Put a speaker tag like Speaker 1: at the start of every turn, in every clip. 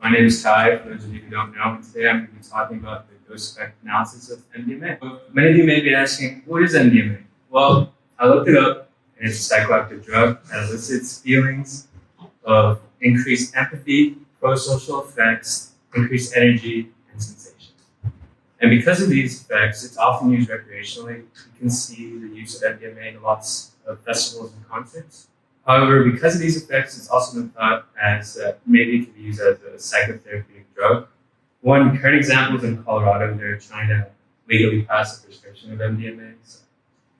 Speaker 1: My name is Thai, for those of you who don't know, and today I'm going to be talking about the dose effect analysis of MDMA. Many of you may be asking, what is MDMA? Well, I looked it up, and it's a psychoactive drug that elicits feelings of increased empathy, pro-social effects, increased energy, and sensation. And because of these effects, it's often used recreationally. You can see the use of MDMA in lots of festivals and concerts. However, because of these effects, it's also been thought as maybe it could be used as a psychotherapeutic drug. One current example is in Colorado. They're trying to legally pass a prescription of MDMA. So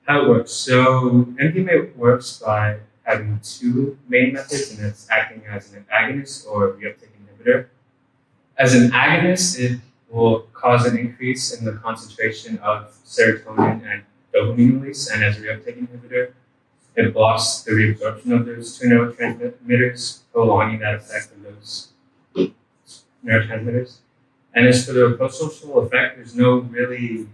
Speaker 1: how it works. So MDMA works by having two main methods, and it's acting as an antagonist or reuptake inhibitor. As an agonist, it will cause an increase in the concentration of serotonin and dopamine release, and as a reuptake inhibitor, it blocks the reabsorption of those two neurotransmitters, prolonging that effect of those neurotransmitters. And as for the prosocial effect, there's no really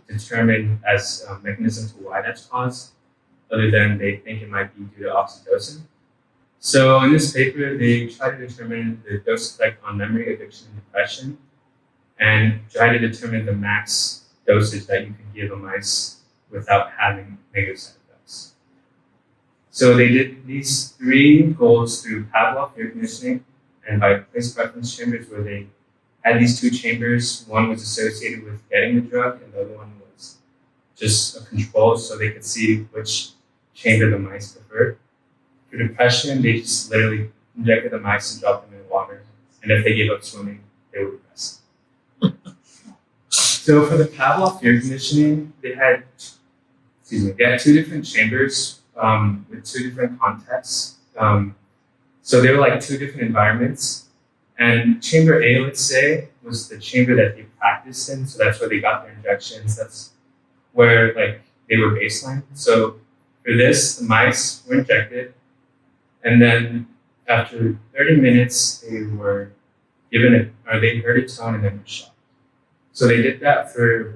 Speaker 1: determined as a mechanism to why that's caused, other than they think it might be due to oxytocin. So in this paper, they try to determine the dose effect on memory, addiction, and depression, and try to determine the max dosage that you can give a mice without having negative side effects. So they did these three goals through Pavlov air conditioning and by place preference chambers, where they had these two chambers. One was associated with getting the drug, and the other one was just a control, so they could see which chamber the mice preferred. For depression, they just literally injected the mice and dropped them in water, and if they gave up swimming, they would rest. So for the Pavlov air conditioning, they had two different chambers with two different contexts. So they were like two different environments. And chamber A, let's say, was the chamber that they practiced in. So that's where they got their injections. That's where like they were baseline. So for this, the mice were injected. And then after 30 minutes, they were given they heard a tone and then were shot. So they did that for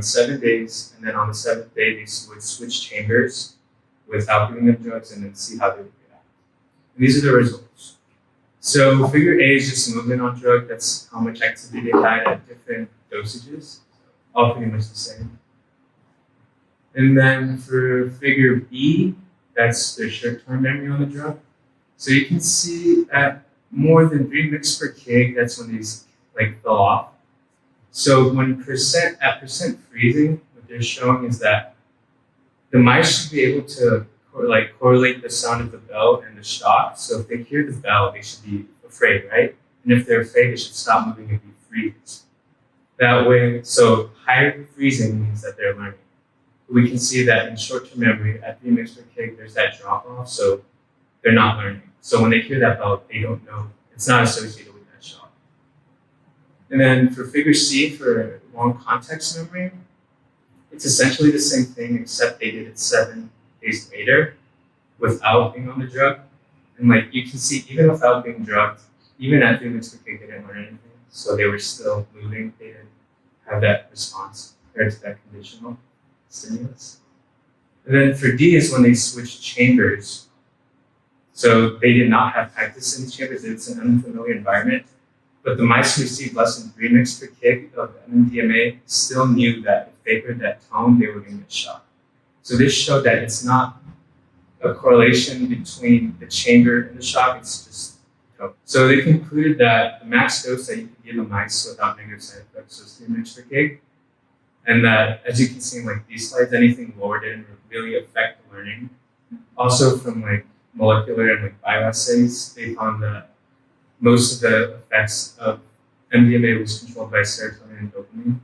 Speaker 1: 7 days. And then on the 7th day, they would switch chambers without giving them drugs and then see how they would react. And these are the results. So figure A is just movement on drug. That's how much activity they had at different dosages. All pretty much the same. And then for figure B, that's the short-term memory on the drug. So you can see at more than 3 mg per kg, that's when these fell off. So when at percent freezing, what they're showing is that the mice should be able to correlate the sound of the bell and the shock. So if they hear the bell, they should be afraid, right? And if they're afraid, they should stop moving and be freeze. That way, so higher freezing means that they're learning. We can see that in short-term memory, at 3 mg per kg, there's that drop-off, so they're not learning. So when they hear that bell, they don't know. It's not associated with that shock. And then for figure C, for long context memory, it's essentially the same thing, except they did it 7 days later without being on the drug. And you can see, even without being drugged, even at 3 mg per kg, they didn't learn anything. So they were still moving. They didn't have that response compared to that conditional stimulus. And then for D is when they switched chambers. So they did not have practice in these chambers. It's an unfamiliar environment. But the mice who received less than 3 mg per kg of MDMA still knew that if they heard that tone, they were going to get shot. So this showed that it's not a correlation between the chamber and the shock, it's just tone. So they concluded that the max dose that you can give a mice without negative side effects was 3 mg per kg. And that, as you can see in these slides, anything lower didn't really affect the learning. Also from molecular and bioassays, they found that most of the effects of MDMA was controlled by serotonin and dopamine.